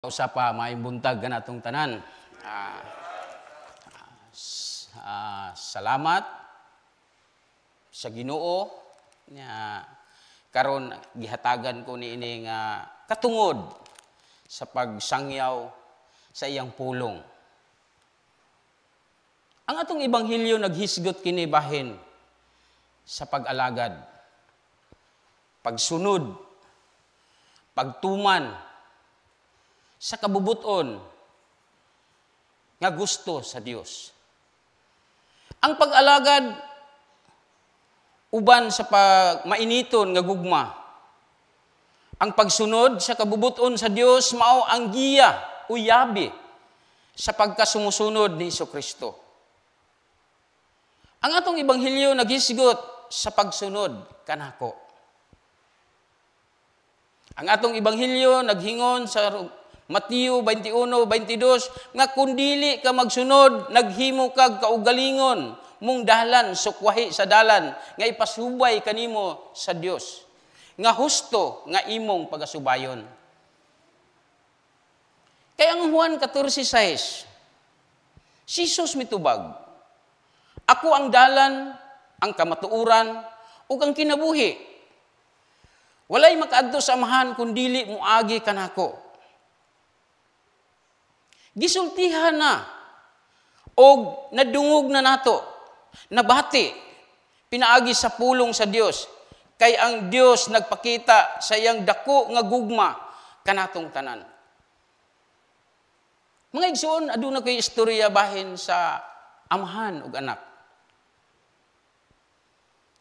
Usa pa maayong buntag kanatong tanan. Salamat sa Ginoo nga karon gihatagan ko niini nga katungod sa pagsangyaw sa iyang pulong. Ang atong ebanghelyo naghisgot kini bahin sa pag-alagad, pagsunod, pagtuman sa kabubuton nga gusto sa Dios. Ang pag-alagad uban sa mainiton nga gugma. Ang pagsunod sa kabubuton sa Dios mao ang giya o yabi sa pagkasumusunod ni Jesucristo. Ang atong ebanghelyo naghisgot sa pagsunod kanako. Ang atong ebanghelyo naghingon sa Mateo 21:22 nga kun dili ka magsunod naghimo kag kaugalingon mong dalan sukwahi sa dalan nga ipasubay kanimo sa Dios nga husto nga imong pagasubayon. Kay ang Juan 14:6 si Jesus mitubag, ako ang dalan, ang kamatuoran ug ang kinabuhi. Walay makaadto sa amahan kun dili moagi kanako. Gisultihan na o nadungog na nato, nabati, pinaagi sa pulong sa Dios, kay ang Dios nagpakita sa iyang dako nga gugma kanatong tanan. Mga igsoon, aduna ko'y istorya bahin sa amahan ug anak.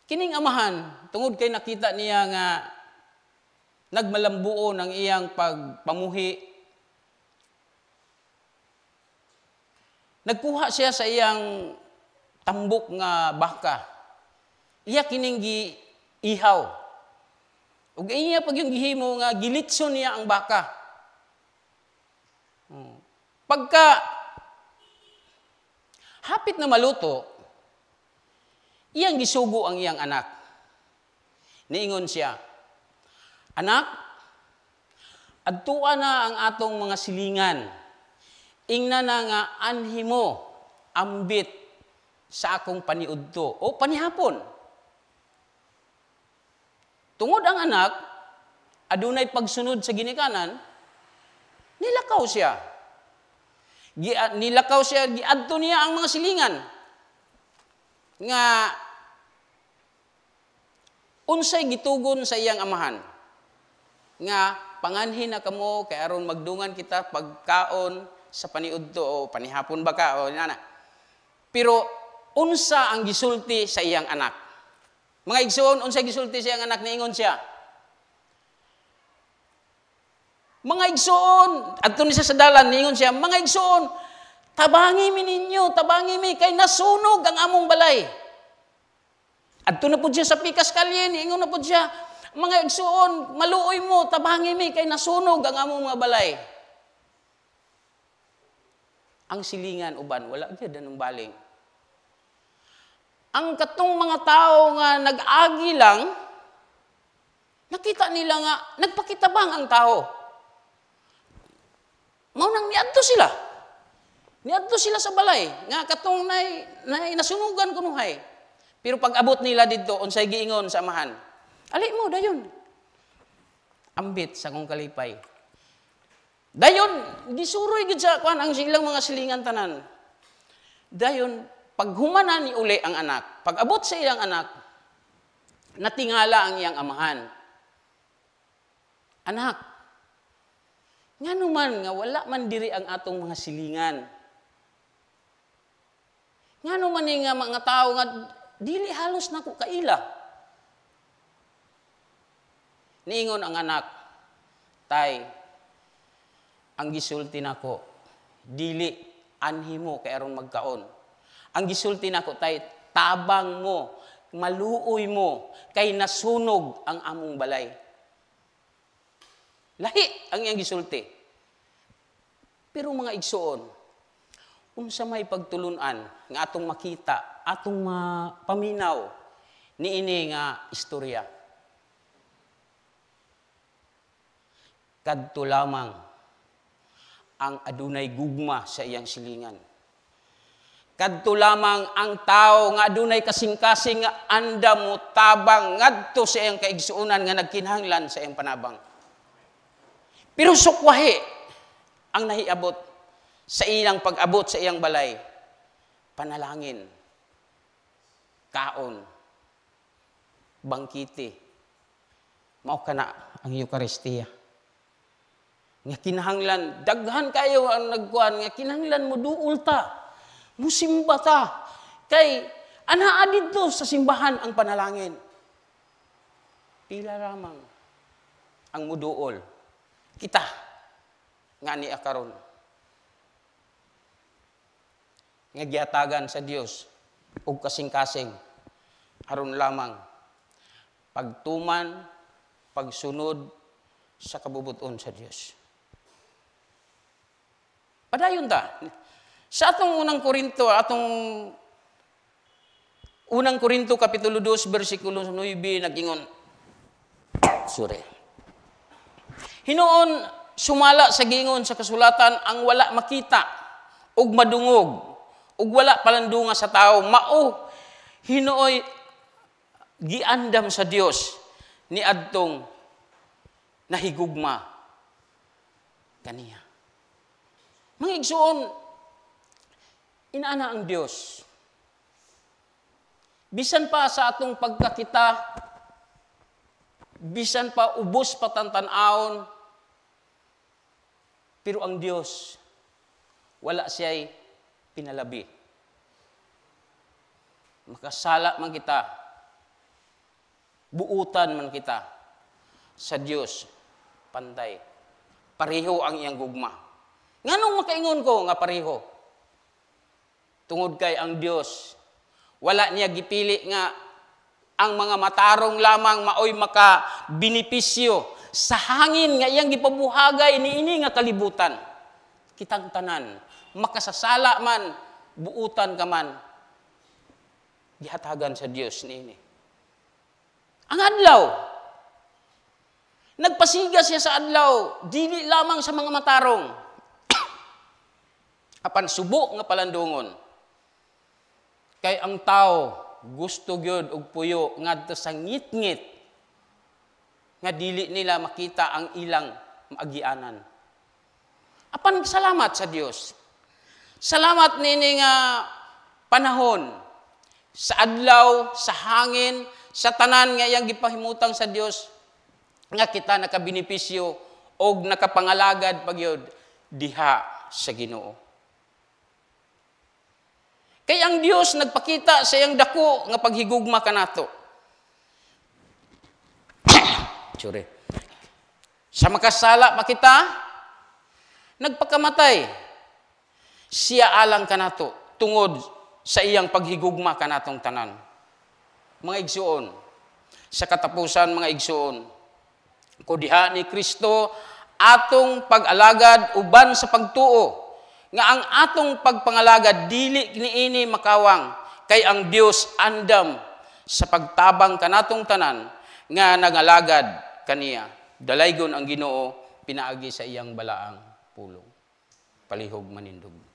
Kining amahan, tungod kay nakita niya nga nagmalambuon ang iyang pagpamuhi, nagkuha siya sa iyang tambok nga baka. Iya kining ihaw. Ug iya pag yung gihimo nga gilitson niya ang baka. Pagka hapit na maluto, iyang gisugo ang iyang anak. Niingon siya, anak, adtuan na ang atong mga silingan. Ingna na nga anhi mo ambit sa akong paniudto o panihapon. Tungod ang anak, adunay pagsunod sa ginikanan, nilakaw siya. Nilakaw siya, giadto niya ang mga silingan. Nga, unsay gitugon sa iyang amahan. Nga, panganhin na kamo, kay aron magdungan kita pagkaon, sa paniudto o panihapon ba ka o nana. Pero unsa ang gisulti sa iyang anak? Mga igsoon, unsa gisulti sa iyang anak, niingon siya. Mga igsoon, adto ni sa dalan, niingon siya, mga igsoon, tabangi mi ninyo, tabangi mi kay nasunog ang among balay. Adto na pud siya sa pikas kalye, niingon na pud siya, mga igsoon, maluoy mo, tabangi mi kay nasunog ang among mga balay. Ang silingan uban, wala gyud anong baling. Ang katong mga tao nga nag-agi lang, nakita nila nga, nagpakitabang ang tao. Maunang niadto sila. Niadto sila sa balay. Nga katong nasunugan kunuhay. Pero pag abot nila dito, unsay giingon sa amahan, ali mo, dayon. Ambit sa kong kalipay. Dayon, gisuroy gid sa kuan ang silang mga silingan tanan. Dayon, paghumana ni uli ang anak, pag abot sa iyang anak, natingala ang iyang amahan. Anak, ngano man nga wala man diri ang atong mga silingan. Ngano man ni nga mga tao nga dili halos nako kaila. Niingon ang anak, tay, ang gisulti nako dili anhi mo kay aron magkaon. Ang gisulti nako tay tabang mo, maluoy mo kay nasunog ang among balay. Lahi ang iyang gisulti. Pero mga igsoon, unsa may pagtulunan nga atong makita, atong paminaw niini nga istorya. Kadto lamang ang adunay gugma sa iyang silingan. Kadto lamang ang tao nga adunay kasing-kasing nga andam mo tabang ngadto sa iyang kaigsuonan nga nagkinahanglan sa iyang panabang. Pero sukwahi ang nahiabot sa ilang pag-abot sa iyang balay. Panalangin, kaon, bangkiti, mao kana ang Eucharistia. Nga kinahanglan, daghan kayo ang nagkuhan, nga kinahanglan mo duol ta, musimba ta, kay anaa dito sa simbahan ang panalangin. Pila ramang ang muduol. Kita, nga ni akaron. Nga gihatagan sa Dios, o kasing-kasing, aron lamang, pagtuman, pagsunod sa kabubuton sa Dios. Padayon ta. Sa atong unang Korinto, Kapitulo 2, versikulo 9, nagingon, Hinoon, sumala sa gingon sa kasulatan ang wala makita, ug madungog, ug wala palandunga sa tao, mao, hinooy, giandam sa Dios, ni adtong nahigugma kaniya. Mga igsuon, inaana ang Dios. Bisan pa sa atong pagkakita, bisan pa ubos patantan-aon, pero ang Dios, wala siya'y pinalabi. Makasala man kita, buutan man kita, sa Dios, pantay. Pareho ang iyang gugma. Nganong makaingon ko nga pareho? Tungod kay ang Dios, wala niya gipili nga ang mga matarong lamang maoy maka benepisyo sa hangin nga iyang gipabuhagay niini nga kalibutan. Kitang tanan, makasasala man, buutan ka man, gihatagan sa Dios niini. Ang adlaw, nagpasiga siya sa adlaw, dili lamang sa mga matarong, apan subo nga palandungon. Kay ang tao gusto gyud og puyo ngadto sa ngit-ngit nga dili nila makita ang ilang maagianan. Apan salamat sa Dios. Salamat nini nga panahon sa adlaw, sa hangin, sa tanan nga iyang gipahimutang sa Dios nga kita nakabenepisyo og nakapangalagad pagyud diha sa Ginoo. Kay ang Dios nagpakita sa iyang dako nga paghigugma kanato. Sa makasala pa kita, nagpakamatay. Siya alang kanato tungod sa iyang paghigugma kanatong tanan. Mga igsuon, sa katapusan mga igsuon, kudiha ni Kristo atong pag-alagad uban sa pagtuo, nga ang atong pagpangalagad dili niini makawang, kay ang Dios andam sa pagtabang kanatong tanan nga nangalagad kaniya. Dalaygon ang Ginoo pinaagi sa iyang balaang pulong. Palihog manindog.